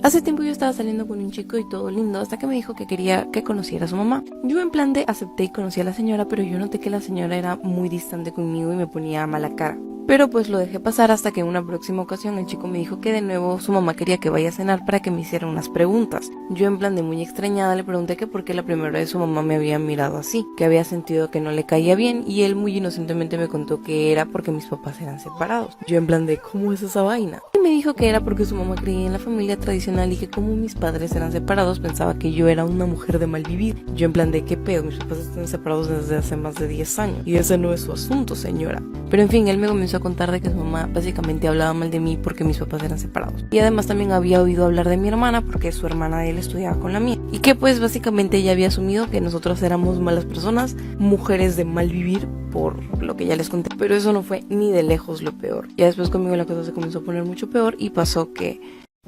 Hace tiempo yo estaba saliendo con un chico y todo lindo, hasta que me dijo que quería que conociera a su mamá. Yo en plan de acepté y conocí a la señora, pero yo noté que la señora era muy distante conmigo y me ponía mala cara. Pero pues lo dejé pasar hasta que en una próxima ocasión el chico me dijo que de nuevo su mamá quería que vaya a cenar para que me hiciera unas preguntas. Yo en plan de muy extrañada le pregunté que por qué la primera vez su mamá me había mirado así, que había sentido que no le caía bien, y él muy inocentemente me contó que era porque mis papás eran separados. Yo en plan de ¿cómo es esa vaina? Y me dijo que era porque su mamá creía en la familia tradicional y que como mis padres eran separados pensaba que yo era una mujer de mal vivir. Yo en plan de ¿qué pedo? Mis papás están separados desde hace más de 10 años y ese no es su asunto, señora. Pero en fin, él me comenzó a contar de que su mamá básicamente hablaba mal de mí porque mis papás eran separados. Y además también había oído hablar de mi hermana porque su hermana de él estudiaba con la mía. Y que pues básicamente ella había asumido que nosotros éramos malas personas, mujeres de mal vivir, por lo que ya les conté. Pero eso no fue ni de lejos lo peor. Ya después conmigo la cosa se comenzó a poner mucho peor y pasó que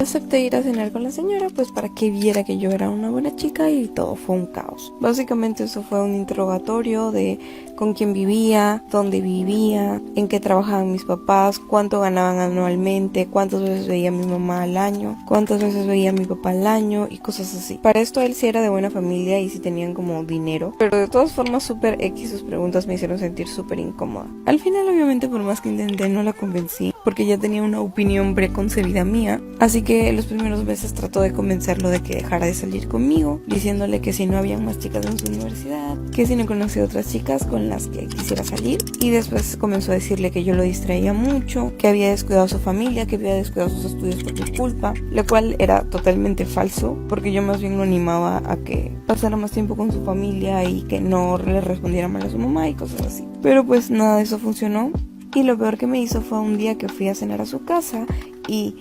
acepté ir a cenar con la señora pues para que viera que yo era una buena chica y todo fue un caos. Básicamente eso fue un interrogatorio de con quién vivía, dónde vivía, en qué trabajaban mis papás, cuánto ganaban anualmente, cuántas veces veía a mi mamá al año, cuántas veces veía a mi papá al año y cosas así. Para esto él sí era de buena familia y sí tenían como dinero, pero de todas formas súper X sus preguntas me hicieron sentir súper incómoda. Al final obviamente por más que intenté no la convencí porque ya tenía una opinión preconcebida mía, así que los primeros meses trató de convencerlo de que dejara de salir conmigo, diciéndole que si no había más chicas en su universidad, que si no conocía otras chicas con las que quisiera salir, y después comenzó a decirle que yo lo distraía mucho, que había descuidado a su familia, que había descuidado sus estudios por mi culpa, lo cual era totalmente falso, porque yo más bien lo animaba a que pasara más tiempo con su familia y que no le respondiera mal a su mamá y cosas así. Pero pues nada de eso funcionó, y lo peor que me hizo fue un día que fui a cenar a su casa y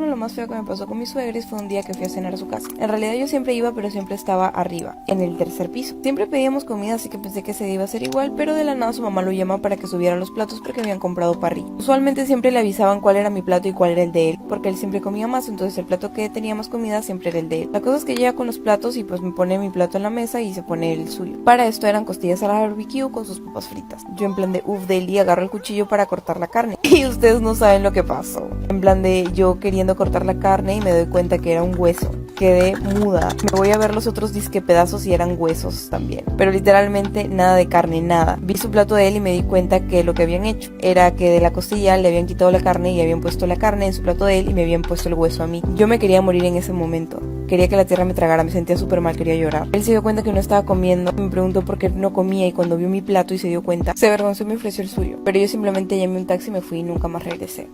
lo más feo que me pasó con mis suegros fue un día que fui a cenar a su casa. En realidad yo siempre iba, pero siempre estaba arriba, en el tercer piso. Siempre pedíamos comida, así que pensé que ese día iba a ser igual, pero de la nada su mamá lo llama para que subiera los platos porque habían comprado parrilla. Usualmente siempre le avisaban cuál era mi plato y cuál era el de él, porque él siempre comía más, entonces el plato que tenía más comida siempre era el de él. La cosa es que llega con los platos y pues me pone mi plato en la mesa y se pone el suyo. Para esto eran costillas a la barbecue con sus papas fritas. Yo en plan de deli agarro el cuchillo para cortar la carne y ustedes no saben lo que pasó. En plan de yo queriendo cortar la carne y me doy cuenta que era un hueso. Quedé muda. Me voy a ver los otros disque pedazos y eran huesos también. Pero literalmente nada de carne, nada. Vi su plato de él y me di cuenta que lo que habían hecho era que de la costilla le habían quitado la carne y habían puesto la carne en su plato de él y me habían puesto el hueso a mí. Yo me quería morir en ese momento. Quería que la tierra me tragara, me sentía súper mal, quería llorar. Él se dio cuenta que no estaba comiendo, me preguntó por qué no comía y cuando vio mi plato y se dio cuenta, se avergonzó y me ofreció el suyo. Pero yo simplemente llamé un taxi y me fui y nunca más regresé.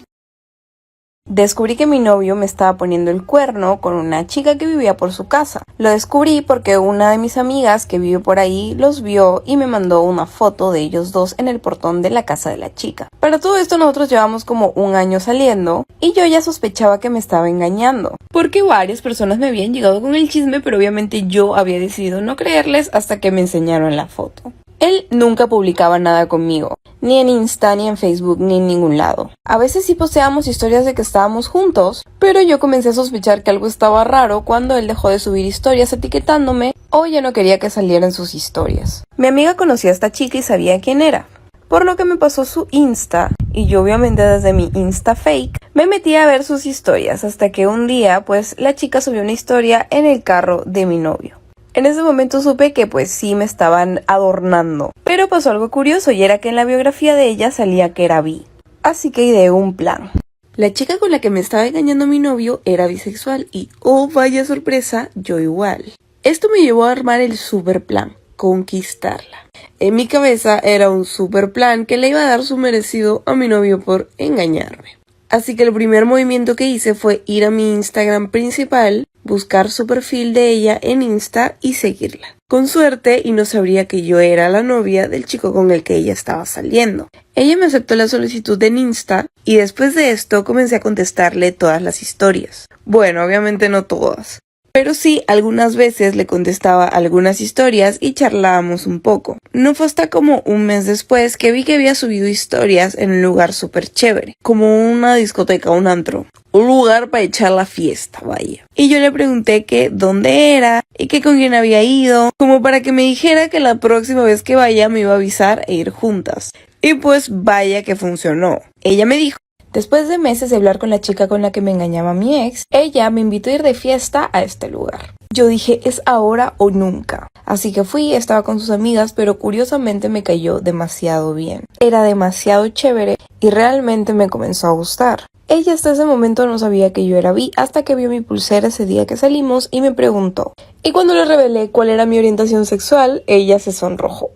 Descubrí que mi novio me estaba poniendo el cuerno con una chica que vivía por su casa. Lo descubrí porque una de mis amigas que vive por ahí los vio y me mandó una foto de ellos dos en el portón de la casa de la chica. Para todo esto nosotros llevamos como un año saliendo y yo ya sospechaba que me estaba engañando, porque varias personas me habían llegado con el chisme, pero obviamente yo había decidido no creerles hasta que me enseñaron la foto. Él nunca publicaba nada conmigo, ni en Insta, ni en Facebook, ni en ningún lado. A veces sí posteábamos historias de que estábamos juntos, pero yo comencé a sospechar que algo estaba raro cuando él dejó de subir historias etiquetándome o ya no quería que salieran sus historias. Mi amiga conocía a esta chica y sabía quién era, por lo que me pasó su Insta y yo obviamente desde mi Insta fake me metí a ver sus historias hasta que un día pues la chica subió una historia en el carro de mi novio. En ese momento supe que pues sí me estaban adornando, pero pasó algo curioso y era que en la biografía de ella salía que era bi. Así que ideé un plan. La chica con la que me estaba engañando mi novio era bisexual y oh vaya sorpresa, yo igual. Esto me llevó a armar el super plan, conquistarla. En mi cabeza era un super plan que le iba a dar su merecido a mi novio por engañarme. Así que el primer movimiento que hice fue ir a mi Instagram principal, buscar su perfil de ella en Insta y seguirla. Con suerte y no sabría que yo era la novia del chico con el que ella estaba saliendo. Ella me aceptó la solicitud en Insta y después de esto comencé a contestarle todas las historias. Bueno, obviamente no todas, pero sí algunas veces le contestaba algunas historias y charlábamos un poco. No fue hasta como un mes después que vi que había subido historias en un lugar súper chévere, como una discoteca, un antro. Un lugar para echar la fiesta, vaya. Y yo le pregunté que dónde era y que con quién había ido, como para que me dijera que la próxima vez que vaya me iba a avisar e ir juntas. Y pues vaya que funcionó. Ella me dijo Después de meses de hablar con la chica con la que me engañaba mi ex, ella me invitó a ir de fiesta a este lugar. Yo dije, es ahora o nunca. Así que fui, estaba con sus amigas, pero curiosamente me cayó demasiado bien. Era demasiado chévere y realmente me comenzó a gustar. Ella hasta ese momento no sabía que yo era bi hasta que vio mi pulsera ese día que salimos y me preguntó. Y cuando le revelé cuál era mi orientación sexual, ella se sonrojó.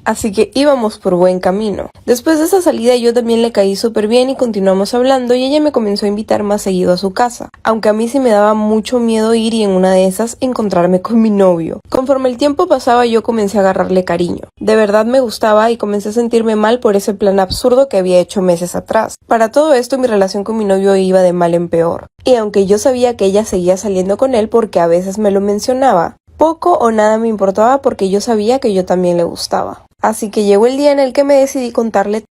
Así que íbamos por buen camino. Después de esa salida yo también le caí súper bien y continuamos hablando y ella me comenzó a invitar más seguido a su casa. Aunque a mí sí me daba mucho miedo ir y en una de esas encontrarme con mi novio. Conforme el tiempo pasaba yo comencé a agarrarle cariño. De verdad me gustaba y comencé a sentirme mal por ese plan absurdo que había hecho meses atrás. Para todo esto mi relación con mi novio iba de mal en peor. Y aunque yo sabía que ella seguía saliendo con él porque a veces me lo mencionaba, poco o nada me importaba porque yo sabía que yo también le gustaba. Así que llegó el día en el que me decidí contarle.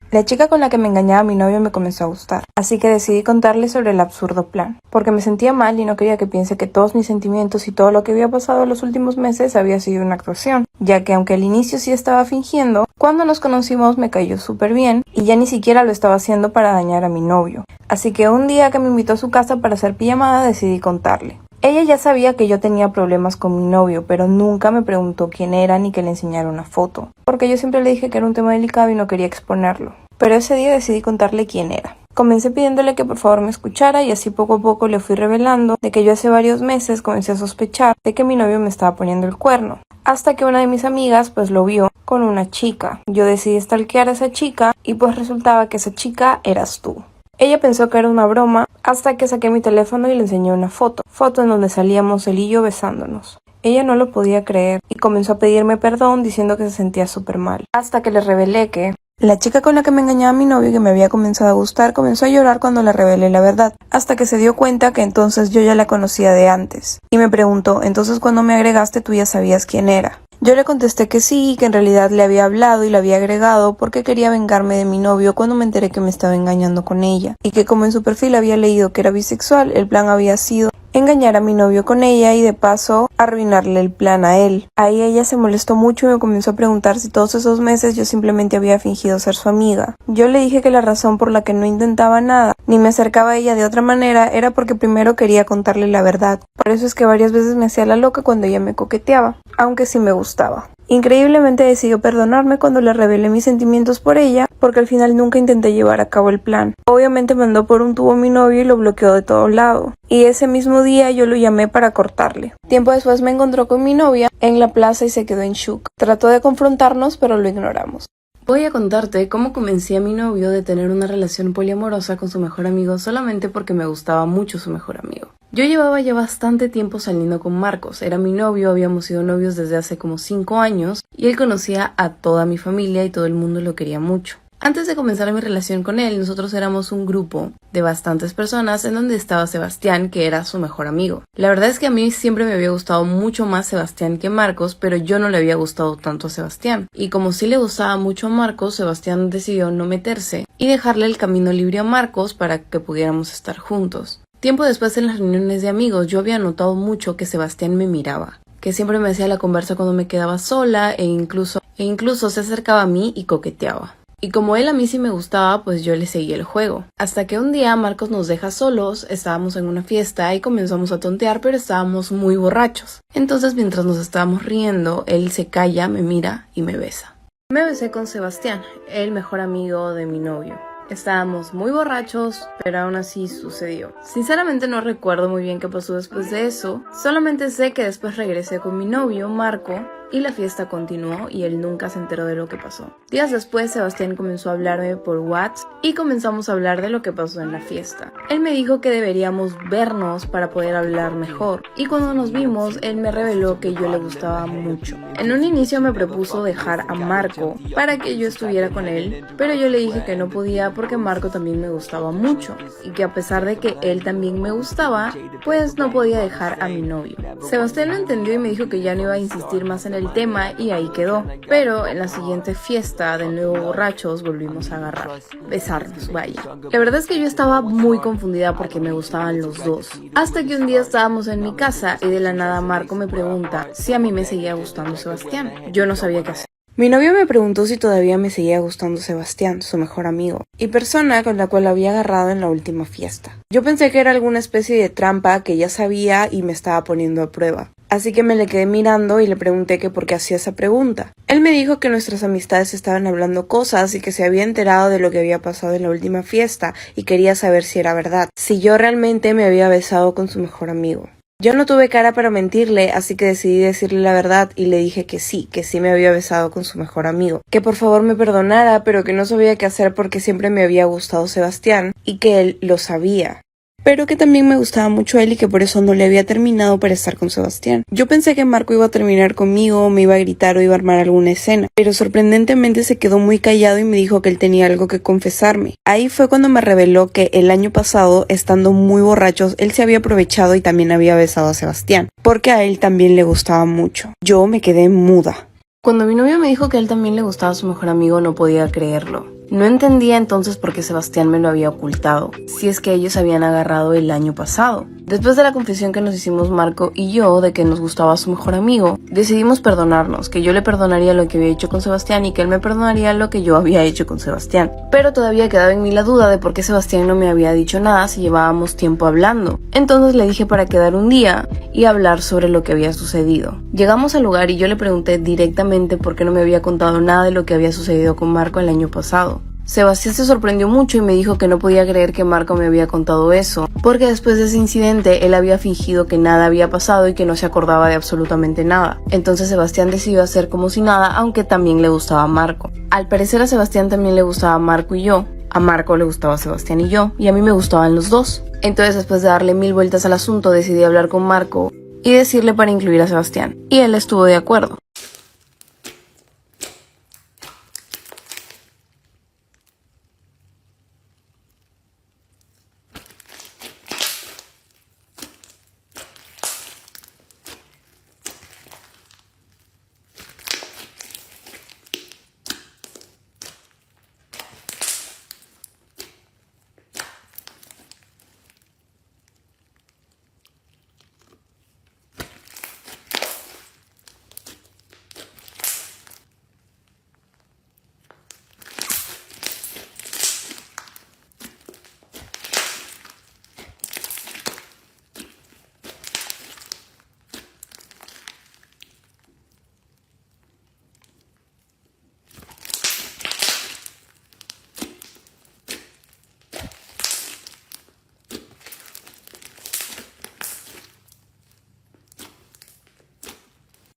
La chica con la que me engañaba mi novio me comenzó a gustar, así que decidí contarle sobre el absurdo plan, porque me sentía mal y no quería que piense que todos mis sentimientos y todo lo que había pasado los últimos meses había sido una actuación, ya que aunque al inicio sí estaba fingiendo, cuando nos conocimos me cayó súper bien y ya ni siquiera lo estaba haciendo para dañar a mi novio. Así que un día que me invitó a su casa para hacer pijamada decidí contarle. Ella ya sabía que yo tenía problemas con mi novio, pero nunca me preguntó quién era ni que le enseñara una foto, porque yo siempre le dije que era un tema delicado y no quería exponerlo. Pero ese día decidí contarle quién era. Comencé pidiéndole que por favor me escuchara y así poco a poco le fui revelando de que yo hace varios meses comencé a sospechar de que mi novio me estaba poniendo el cuerno. Hasta que una de mis amigas pues lo vio con una chica. Yo decidí stalkear a esa chica y pues resultaba que esa chica eras tú. Ella pensó que era una broma hasta que saqué mi teléfono y le enseñé una foto en donde salíamos él y yo besándonos. Ella no lo podía creer y comenzó a pedirme perdón diciendo que se sentía súper mal. Hasta que le revelé que la chica con la que me engañaba mi novio y que me había comenzado a gustar comenzó a llorar cuando le revelé la verdad, hasta que se dio cuenta que entonces yo ya la conocía de antes. Y me preguntó, entonces cuando me agregaste tú ya sabías quién era. Yo le contesté que sí, que en realidad le había hablado y la había agregado porque quería vengarme de mi novio cuando me enteré que me estaba engañando con ella. Y que como en su perfil había leído que era bisexual, el plan había sido engañar a mi novio con ella y de paso arruinarle el plan a él. Ahí ella se molestó mucho y me comenzó a preguntar si todos esos meses yo simplemente había fingido ser su amiga. Yo le dije que la razón por la que no intentaba nada ni me acercaba a ella de otra manera era porque primero quería contarle la verdad. Por eso es que varias veces me hacía la loca cuando ella me coqueteaba, aunque sí me gustaba. Increíblemente decidió perdonarme cuando le revelé mis sentimientos por ella, porque al final nunca intenté llevar a cabo el plan. Obviamente mandó por un tubo a mi novio y lo bloqueó de todo lado. Y ese mismo día yo lo llamé para cortarle. Tiempo después me encontró con mi novia en la plaza y se quedó en shock. Trató de confrontarnos, pero lo ignoramos. Voy a contarte cómo convencí a mi novio de tener una relación poliamorosa con su mejor amigo solamente porque me gustaba mucho su mejor amigo. Yo llevaba ya bastante tiempo saliendo con Marcos, era mi novio, habíamos sido novios desde hace como 5 años y él conocía a toda mi familia y todo el mundo lo quería mucho. Antes de comenzar mi relación con él, nosotros éramos un grupo de bastantes personas en donde estaba Sebastián, que era su mejor amigo. La verdad es que a mí siempre me había gustado mucho más Sebastián que Marcos, pero yo no le había gustado tanto a Sebastián. Y como sí le gustaba mucho a Marcos, Sebastián decidió no meterse y dejarle el camino libre a Marcos para que pudiéramos estar juntos. Tiempo después en las reuniones de amigos, yo había notado mucho que Sebastián me miraba, que siempre me hacía la conversa cuando me quedaba sola e incluso se acercaba a mí y coqueteaba. Y como él a mí sí me gustaba, pues yo le seguí el juego. Hasta que un día Marcos nos deja solos, estábamos en una fiesta y comenzamos a tontear, pero estábamos muy borrachos. Entonces mientras nos estábamos riendo, él se calla, me mira y me besa. Me besé con Sebastián, el mejor amigo de mi novio. Estábamos muy borrachos, pero aún así sucedió. Sinceramente no recuerdo muy bien qué pasó después de eso. Solamente sé que después regresé con mi novio, Marco, y la fiesta continuó y él nunca se enteró de lo que pasó. Días después, Sebastián comenzó a hablarme por WhatsApp y comenzamos a hablar de lo que pasó en la fiesta. Él me dijo que deberíamos vernos para poder hablar mejor y cuando nos vimos, él me reveló que yo le gustaba mucho. En un inicio me propuso dejar a Marco para que yo estuviera con él, pero yo le dije que no podía porque Marco también me gustaba mucho y que a pesar de que él también me gustaba, pues no podía dejar a mi novio. Sebastián lo entendió y me dijo que ya no iba a insistir más en el tema y ahí quedó. Pero en la siguiente fiesta, de nuevo borrachos, volvimos a agarrar, besarnos, vaya. La verdad es que yo estaba muy confundida porque me gustaban los dos. Hasta que un día estábamos en mi casa y de la nada Marco me pregunta si a mí me seguía gustando Sebastián. Yo no sabía qué hacer. Mi novio me preguntó si todavía me seguía gustando Sebastián, su mejor amigo, y persona con la cual lo había agarrado en la última fiesta. Yo pensé que era alguna especie de trampa que ya sabía y me estaba poniendo a prueba. Así que me le quedé mirando y le pregunté que por qué hacía esa pregunta. Él me dijo que nuestras amistades estaban hablando cosas y que se había enterado de lo que había pasado en la última fiesta y quería saber si era verdad, si yo realmente me había besado con su mejor amigo. Yo no tuve cara para mentirle, así que decidí decirle la verdad y le dije que sí me había besado con su mejor amigo, que por favor me perdonara, pero que no sabía qué hacer porque siempre me había gustado Sebastián y que él lo sabía. Pero que también me gustaba mucho él y que por eso no le había terminado para estar con Sebastián. Yo pensé que Marco iba a terminar conmigo, me iba a gritar o iba a armar alguna escena, pero sorprendentemente se quedó muy callado y me dijo que él tenía algo que confesarme. Ahí fue cuando me reveló que el año pasado, estando muy borrachos, él se había aprovechado y también había besado a Sebastián, porque a él también le gustaba mucho. Yo me quedé muda. Cuando mi novio me dijo que a él también le gustaba a su mejor amigo, no podía creerlo. No entendía entonces por qué Sebastián me lo había ocultado, si es que ellos habían agarrado el año pasado. Después de la confesión que nos hicimos Marco y yo de que nos gustaba su mejor amigo, decidimos perdonarnos, que yo le perdonaría lo que había hecho con Sebastián y que él me perdonaría lo que yo había hecho con Sebastián. Pero todavía quedaba en mí la duda de por qué Sebastián no me había dicho nada si llevábamos tiempo hablando. Entonces le dije para quedar un día y hablar sobre lo que había sucedido. Llegamos al lugar y yo le pregunté directamente por qué no me había contado nada de lo que había sucedido con Marco el año pasado. Sebastián se sorprendió mucho y me dijo que no podía creer que Marco me había contado eso, porque después de ese incidente él había fingido que nada había pasado y que no se acordaba de absolutamente nada. Entonces Sebastián decidió hacer como si nada, aunque también le gustaba a Marco. Al parecer a Sebastián también le gustaba a Marco y yo. A Marco le gustaba Sebastián y yo, y a mí me gustaban los dos. Entonces después de darle 1000 vueltas al asunto decidí hablar con Marco y decirle para incluir a Sebastián, y él estuvo de acuerdo.